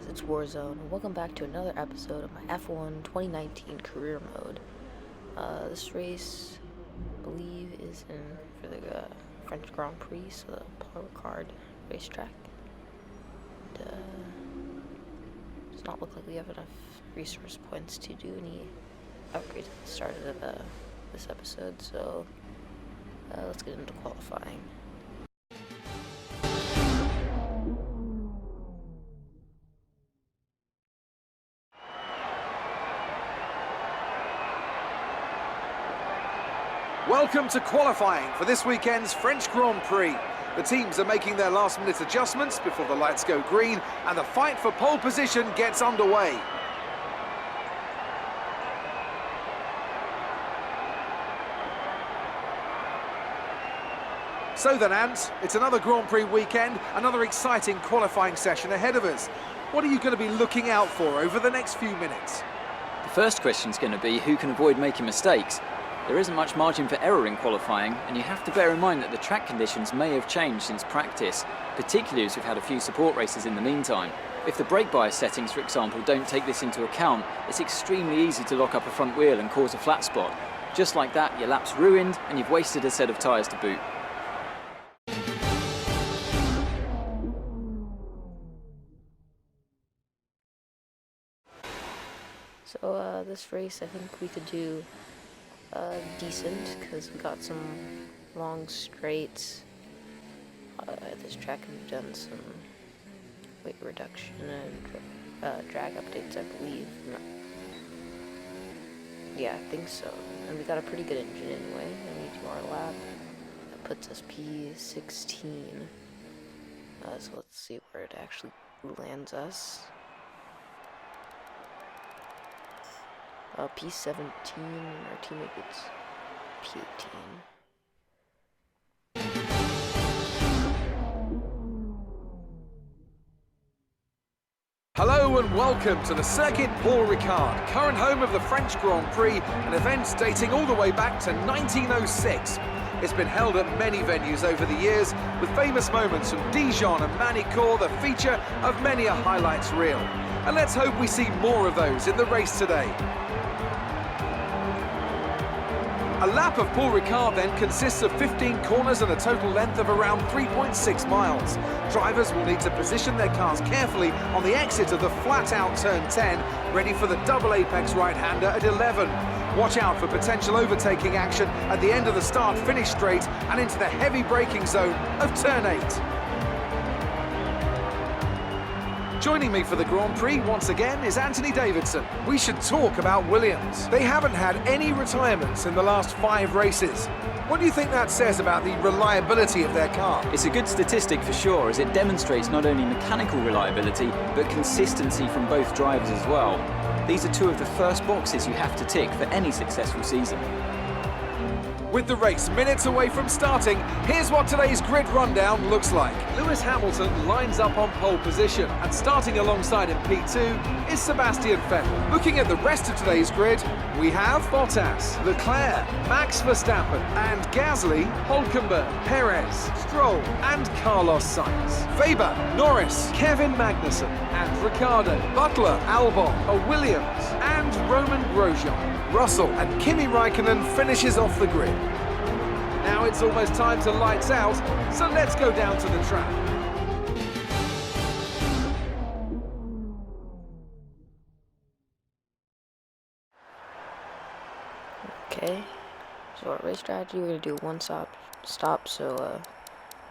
guys, it's Warzone, and welcome back to another episode of my F1 2019 career mode. This race, I believe, is for the French Grand Prix, so the Paul Ricard racetrack. Does not look like we have enough resource points to do any upgrades at the start of this episode, so let's get into qualifying. Welcome to qualifying for this weekend's French Grand Prix. The teams are making their last-minute adjustments before the lights go green and the fight for pole position gets underway. So then, Ant, it's another Grand Prix weekend, another exciting qualifying session ahead of us. What are you going to be looking out for over the next few minutes? The first question is going to be who can avoid making mistakes. There isn't much margin for error in qualifying, and you have to bear in mind that the track conditions may have changed since practice, particularly as we've had a few support races in the meantime. If the brake bias settings, for example, don't take this into account, it's extremely easy to lock up a front wheel and cause a flat spot. Just like that, your lap's ruined, and you've wasted a set of tyres to boot. So this race, I think we could do decent, because we got some long straights at this track, and we've done some weight reduction and drag updates, I believe. No. Yeah, I think so. And we got a pretty good engine anyway, and we do our lap. That puts us P16. So let's see where it actually lands us. P17, our teammate gets P18. Hello and welcome to the Circuit Paul Ricard, current home of the French Grand Prix, an event dating all the way back to 1906. It's been held at many venues over the years, with famous moments from Dijon and Manicourt the feature of many a highlights reel. And let's hope we see more of those in the race today. A lap of Paul Ricard then consists of 15 corners and a total length of around 3.6 miles. Drivers will need to position their cars carefully on the exit of the flat-out turn 10, ready for the double apex right-hander at 11. Watch out for potential overtaking action at the end of the start-finish straight and into the heavy braking zone of turn 8. Joining me for the Grand Prix once again is Anthony Davidson. We should talk about Williams. They haven't had any retirements in the last 5 races. What do you think that says about the reliability of their car? It's a good statistic for sure, as it demonstrates not only mechanical reliability, but consistency from both drivers as well. These are 2 of the first boxes you have to tick for any successful season. With the race minutes away from starting, here's what today's grid rundown looks like. Lewis Hamilton lines up on pole position, and starting alongside him P2 is Sebastian Vettel. Looking at the rest of today's grid, we have Bottas, Leclerc, Max Verstappen, and Gasly, Hülkenberg, Perez, Stroll, and Carlos Sainz. Weber, Norris, Kevin Magnussen, and Ricciardo, Butler, Albon, Williams, and Roman Grosjean. Russell and Kimi Raikkonen finishes off the grid. Now it's almost time to lights out, so let's go down to the track. Okay, so our race strategy, we're going to do one stop, so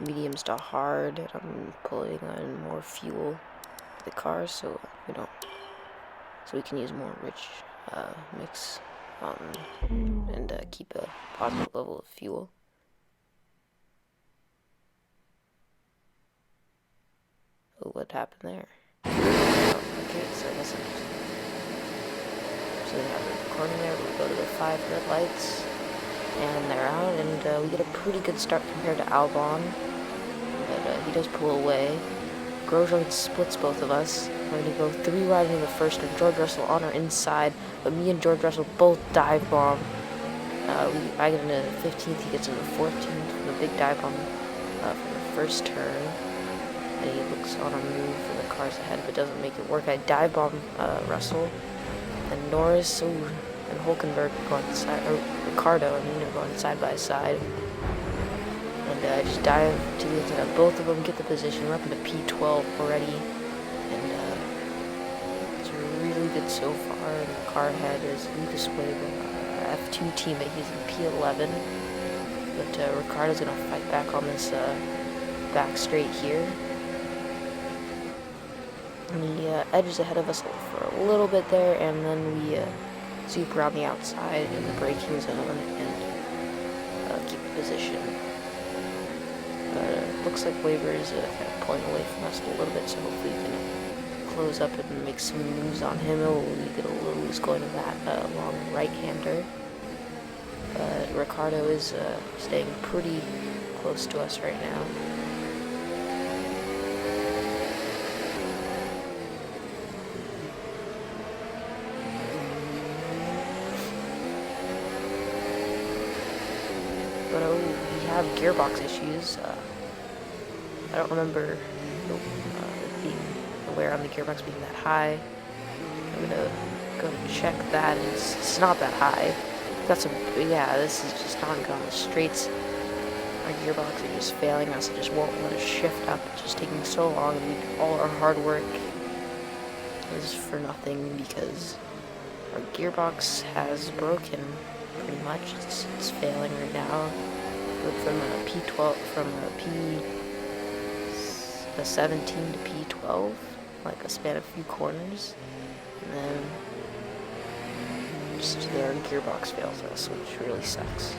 mediums to hard, and I'm pulling on more fuel for the cars, so we can use more rich mix and keep a positive level of fuel. Oh, what happened there? Oh, okay, so I guess so we have a corner there, we go to the 5 red lights, and they're out, and we get a pretty good start compared to Albon, but he does pull away. Grosjean splits both of us. We're going to go 3 right into the first, and George Russell on our inside, but me and George Russell both dive bomb. I get into the 15th, he gets into the 14th, with a big dive bomb from the first turn. and he looks on a move for the cars ahead, but doesn't make it work. I dive bomb Russell, and Norris and Hulkenberg going side, or Ricardo, going side by side. And I just dive to the inside. Both of them get the position. We're up into P12 already, and it's really good so far. And the car ahead is Lucas Weber, F2 teammate. He's in P11, but Ricardo's gonna fight back on this back straight here. And he edges ahead of us for a little bit there, and then we zoom around the outside in the braking zone and keep the position. Looks like Weber is kind of pulling away from us a little bit, so hopefully we can close up and make some moves on him. We get a little loose going to that long right-hander. But Ricardo is staying pretty close to us right now. But we have gearbox issues. I don't remember being aware on the gearbox being that high. I'm gonna go check that. It's not that high. This is just not going on the straights. Our gearbox is just failing us. It just won't let us shift up. It's just taking so long, and all our hard work is for nothing because our gearbox has broken pretty much. It's failing right now. But from a P12, from a P17 to P12, like a span of a few corners, and then just their gearbox fails us, which really sucks.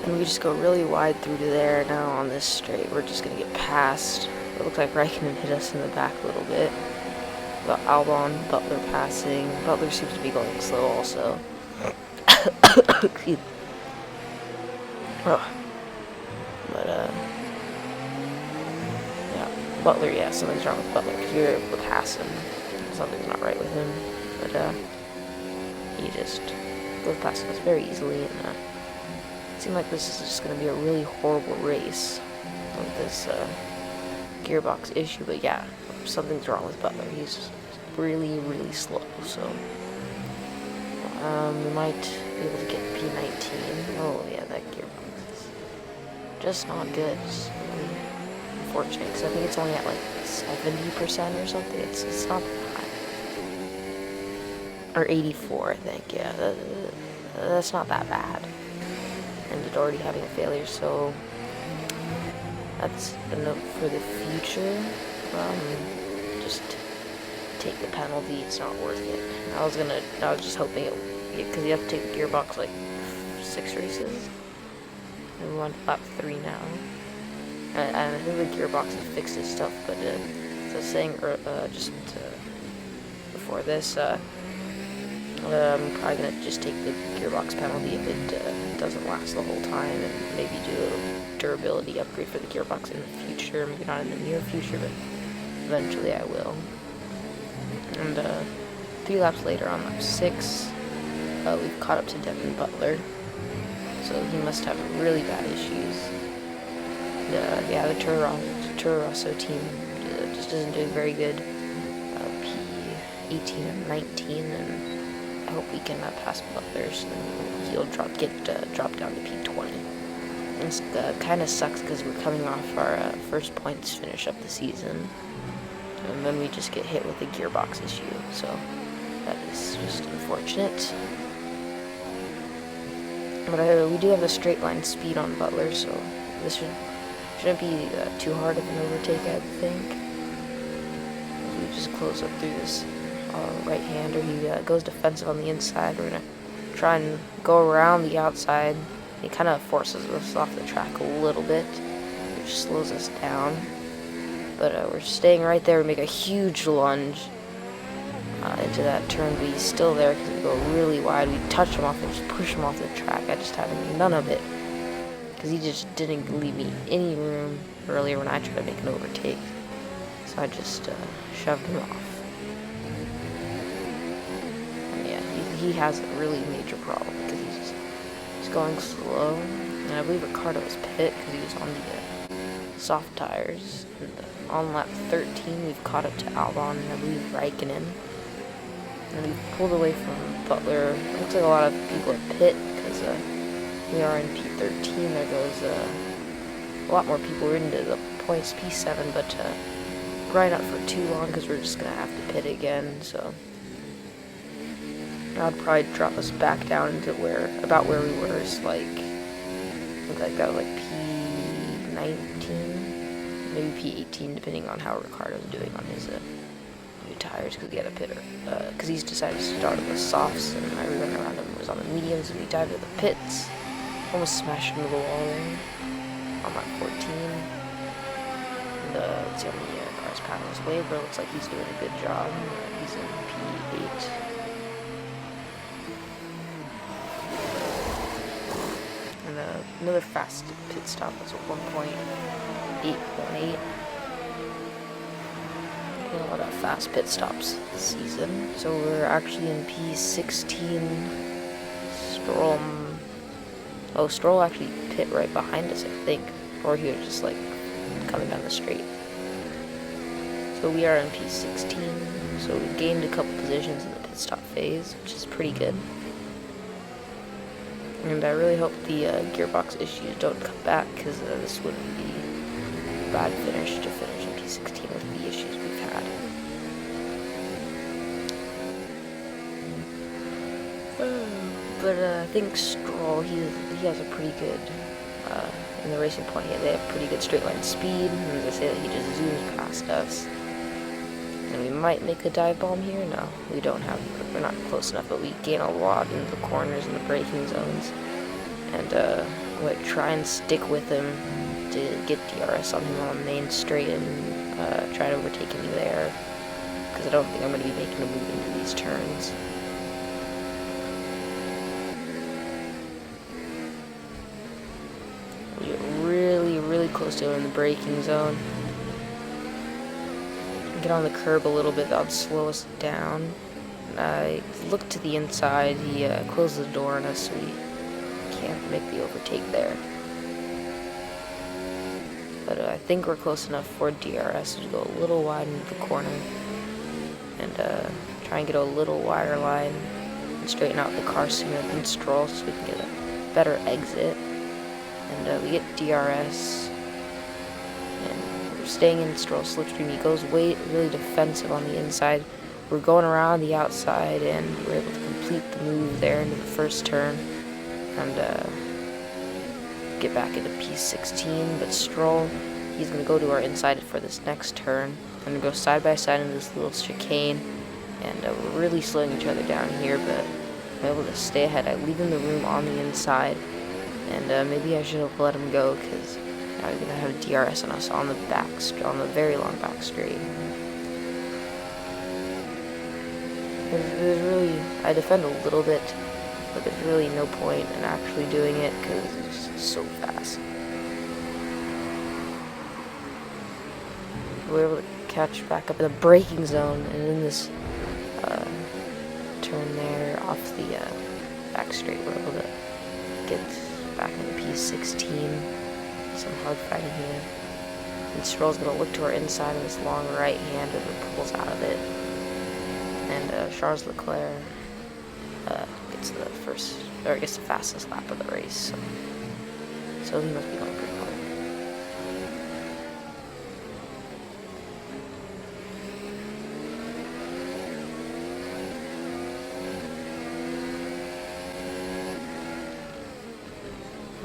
And we just go really wide through to there now on this straight. We're just gonna get past. It looks like Raikkonen hit us in the back a little bit. But Albon, Butler passing. Butler seems to be going slow also. Yeah, Butler, yeah, something's wrong with Butler because we were able to pass him. Something's not right with him. But he just goes past us very easily, and it seems like this is just going to be a really horrible race with this gearbox issue. But yeah, something's wrong with Butler. He's really, really slow, so we might be able to get P19. Oh yeah, that gearbox is just not good. It's really unfortunate, because I think it's only at like 70% or something. It's not that high. Or 84, I think, yeah. That's not that bad. And it's already having a failure, so that's a note for the future. Just take the penalty. It's not worth it. I was just hoping it, because you have to take the gearbox like 6 races, and we're on lap 3 now. And I think the gearbox has fixed its stuff, but as I was saying before this, I'm probably gonna just take the gearbox penalty if it doesn't last the whole time, and maybe do a durability upgrade for the gearbox in the future. Maybe not in the near future, but eventually I will. And 3 laps later, on lap 6, we've caught up to Devin Butler, so he must have really bad issues. Yeah, the Toro Rosso team just isn't doing very good. P18 and 19, and I hope we can pass Butler, so he'll drop down to P20. It kind of sucks because we're coming off our first points finish up the season, and then we just get hit with a gearbox issue, so that is just unfortunate. But we do have the straight line speed on Butler, so this shouldn't be too hard of an overtake, I think. We just close up through this right-hander. He goes defensive on the inside. We're going to try and go around the outside. He kind of forces us off the track a little bit, which slows us down. But we're staying right there. We make a huge lunge into that turn, but he's still there because we go really wide. We touch him off and just push him off the track. I just had none of it because he just didn't leave me any room earlier when I tried to make an overtake. So I just shoved him off. And yeah, he has a really major problem because he's going slow. And I believe Ricardo was pit because he was on the soft tires. And on lap 13, we've caught up to Albon and I believe Raikkonen. And we pulled away from Butler. It looks like a lot of people are pit because we are in P13. There goes a lot more people. We're into the points P7, but probably not for too long because we're just going to have to pit again. So that would probably drop us back down into about where we were. It's like, I think like that was like P19, maybe P18, depending on how Ricardo's doing on his new tires, because he had a pitter, because he's decided to start on the softs, and I ran around him, was on the mediums, and he dived to the pits, almost smashed into the wall there, on lap 14, and let's see how many cars passing his way, but it looks like he's doing a good job. He's in P8. And another fast pit stop was at 1.818. A lot of fast pit stops this season. So we're actually in P16. Stroll. Oh, Stroll actually pit right behind us, I think. Or he was just like coming down the straight. So we are in P16. So we gained a couple positions in the pit stop phase, which is pretty good. And I really hope the gearbox issues don't come back, because this wouldn't be a bad finish to finish in P16 with the issues we've had. But I think Stroll, he has a pretty good, in the Racing Point, they have pretty good straight line speed, and as I say that, he just zooms past us. And we might make a dive bomb here. No, we don't have, we're not close enough, but we gain a lot in the corners and the braking zones. And I'm going to try and stick with him to get DRS on him on the main straight and try to overtake him there, because I don't think I'm going to be making a move into these turns. We get really, really close to him in the braking zone. Get on the curb a little bit, that would slow us down. I look to the inside, he closes the door on us, so we can't make the overtake there. But I think we're close enough for DRS to go a little wide into the corner and try and get a little wider line and straighten out the car sooner than Stroll so we can get a better exit. And we get DRS. Staying in Stroll's slipstream, he goes really defensive on the inside. We're going around the outside, and we're able to complete the move there into the first turn and get back into P16. But Stroll, he's going to go to our inside for this next turn. I'm going to go side by side in this little chicane, and we're really slowing each other down here, but I'm able to stay ahead. I leave him the room on the inside, and maybe I should have let him go, because now he's going to have DRS on us on the on the very long back straight. There's really, I defend a little bit, but there's really no point in actually doing it because it's just so fast. We're able to catch back up in the braking zone, and in this turn there off the back straight, we're able to get back into P16. Some hard fighting here. And Stroll's going to look to our inside of this long right hand and then pulls out of it. And Charles Leclerc gets the first, or gets the fastest lap of the race. So he must be going pretty quick.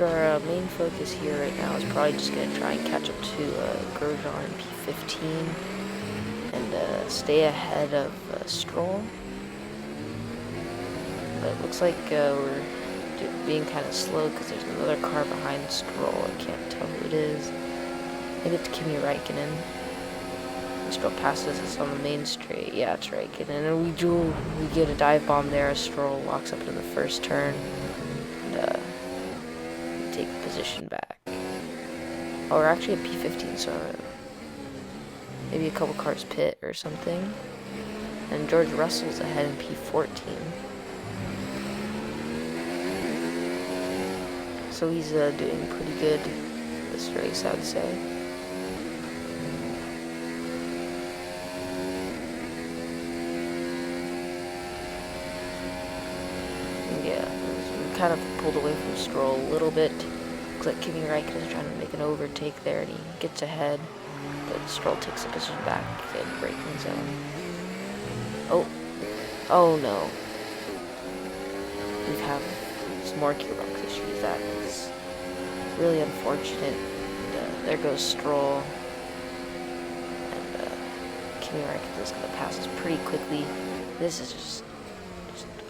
Our main focus here right now is probably just going to try and catch up to Grosjean in P15 and stay ahead of Stroll. But it looks like we're being kind of slow because there's another car behind Stroll. I can't tell who it is. Maybe it's Kimi Raikkonen. Stroll passes us on the main straight. Yeah, it's Raikkonen. And we get a dive bomb there as Stroll walks up into the first turn. And take position back. Oh, we're actually at P15, so maybe a couple cars pit or something. And George Russell's ahead in P14. So he's doing pretty good this race, I would say. Yeah, we kind of pulled away from Stroll a little bit. Looks like Kimi Räikkönen is trying to make an overtake there, and he gets ahead, but Stroll takes a position back in braking zone. Oh no. We have some more gearbox issues. That is really unfortunate. And, there goes Stroll. And Kimi Räikkönen is going to pass us pretty quickly. This is just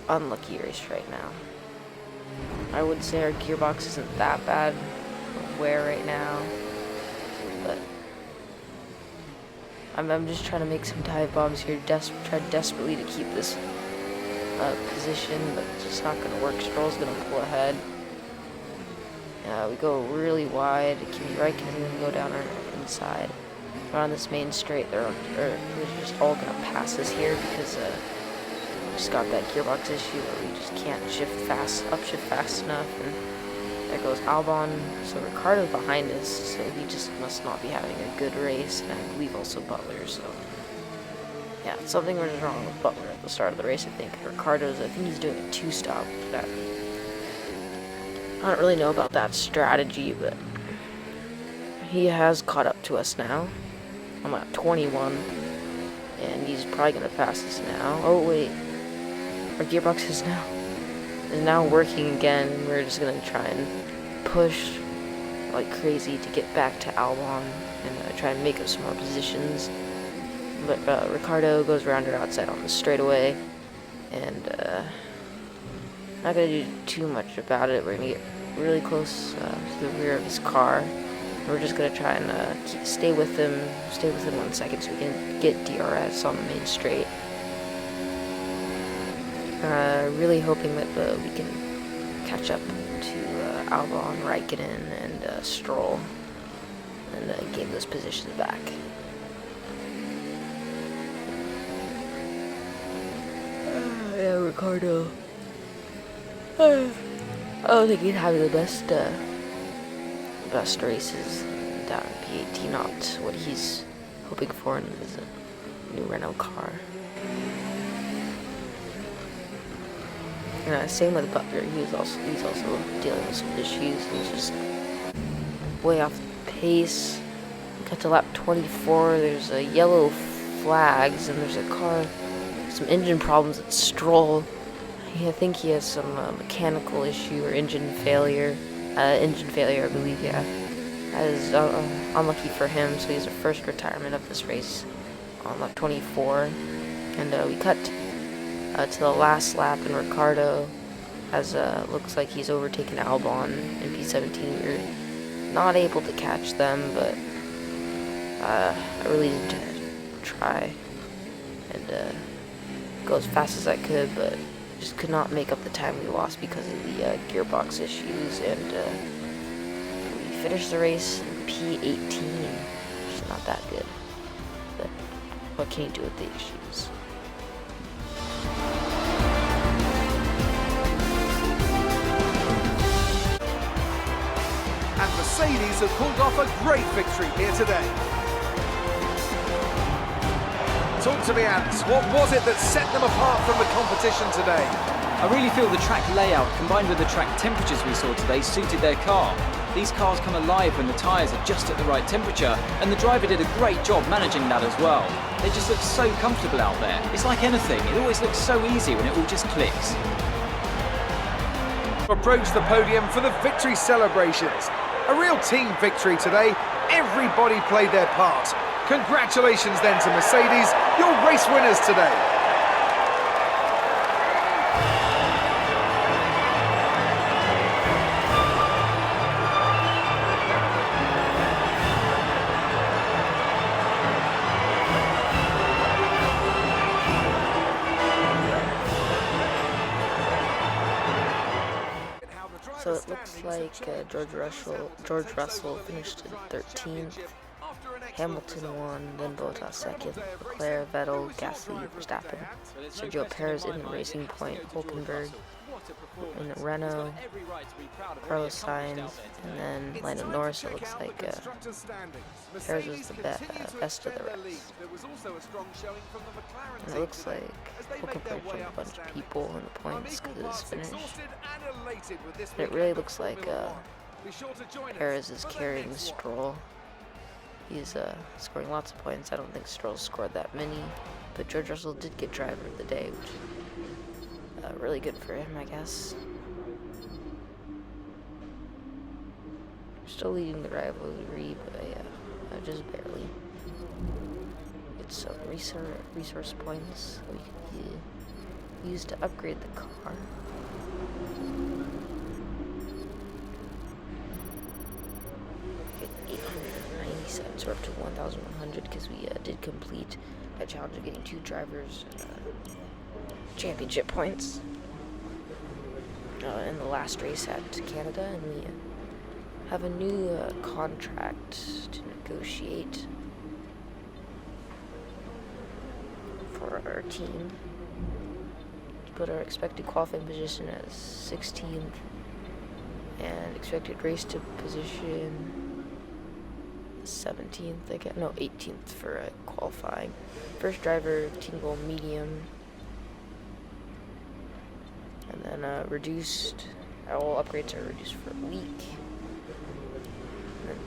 unlucky race right now. I would say our gearbox isn't that bad of wear right now, but I'm just trying to make some dive bombs here, try desperately to keep this position, but it's just not going to work. Stroll's going to pull ahead. We go really wide. Kimi Räikkönen is going to go down our inside. We're on this main straight. They're just all going to pass us here because we just got that gearbox issue where we just can't upshift fast enough. And there goes Albon. So Ricardo's behind us, so he just must not be having a good race. And I believe also Butler, so yeah, something was wrong with Butler at the start of the race, I think. I think he's doing a two-stop. I don't really know about that strategy, but he has caught up to us now. I'm at 21, and he's probably going to pass us now. Oh, wait. Our gearbox is now working again, and we're just going to try and push like crazy to get back to Albon and try and make up some more positions. But Ricardo goes around our outside on the straightaway, and not going to do too much about it. We're going to get really close to the rear of his car. We're just going to try and stay with him 1 second so we can get DRS on the main straight. Really hoping that we can catch up to Albon, Raikkonen, and Stroll, and gain those positions back. Yeah, Ricardo. I don't think he's having the best races down in P18, not what he's hoping for in his new Renault car. Same with Butler. He's also dealing with some issues. He's just way off pace. Got to lap 24. There's yellow flags, and there's a car, some engine problems at Stroll. I think he has some mechanical issue or engine failure. I believe, yeah. That is unlucky for him, so he's the first retirement of this race on lap 24. And we cut to the last lap, and Ricardo looks like he's overtaken Albon in P17. We're not able to catch them, but I really did try and go as fast as I could, but just could not make up the time we lost because of the gearbox issues, and we finished the race in P18, which is not that good, but what can you do with the issues? And Mercedes have pulled off a great victory here today. Talk to me, Ants. What was it that set them apart from the competition today? I really feel the track layout combined with the track temperatures we saw today suited their car. These cars come alive when the tyres are just at the right temperature, and the driver did a great job managing that as well. They just look so comfortable out there. It's like anything, it always looks so easy when it all just clicks. Approach the podium for the victory celebrations. A real team victory today. Everybody played their part. Congratulations then to Mercedes, your race winners today. So it looks like George Russell finished in 13th. Hamilton won, then Bottas second, Leclerc, Vettel, Gasly, Verstappen, Sergio Perez in the Racing Point, Hulkenberg, in the Renault, Carlos Sainz, and then Lando Norris. It looks like Perez was the best of the rest. And it looks like we'll converge on a bunch of people in the points because of this finish. And it really looks like Perez is carrying Stroll. He's scoring lots of points. I don't think Stroll scored that many, but George Russell did get driver of the day, which is really good for him, I guess. Still leading the rivalry, but just barely. Get some resource points that we can use to upgrade the car. Get 897, so we're up to 1,100 because we did complete that challenge of getting 2 drivers championship points in the last race at Canada, and we have a new contract to negotiate for our team. Put our expected qualifying position as 16th and expected race to position 17th, I guess. No, 18th for qualifying. First driver, team goal medium. And then reduced, all upgrades are reduced for a week. And then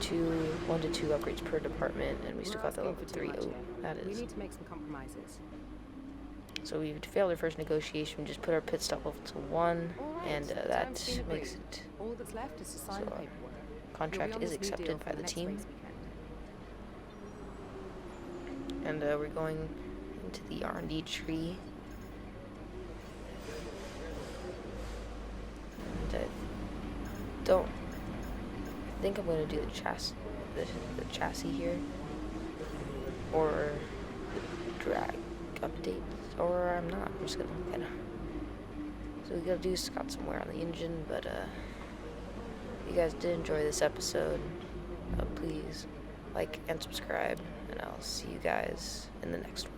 1 to 2 upgrades per department, and we still got the level 3. Oh, that is. We need to make some compromises. So we failed our first negotiation. We just put our pit stop level to 1, and that makes it. All that's left is to sign the paperwork. Contract is accepted by the team. And we're going into the R&D tree. And I think I'm going to do the chassis here, or the drag update, or I'm not. I'm just going to kind of. So we gotta do got some wear on the engine, but if you guys did enjoy this episode, please like and subscribe, and I'll see you guys in the next one.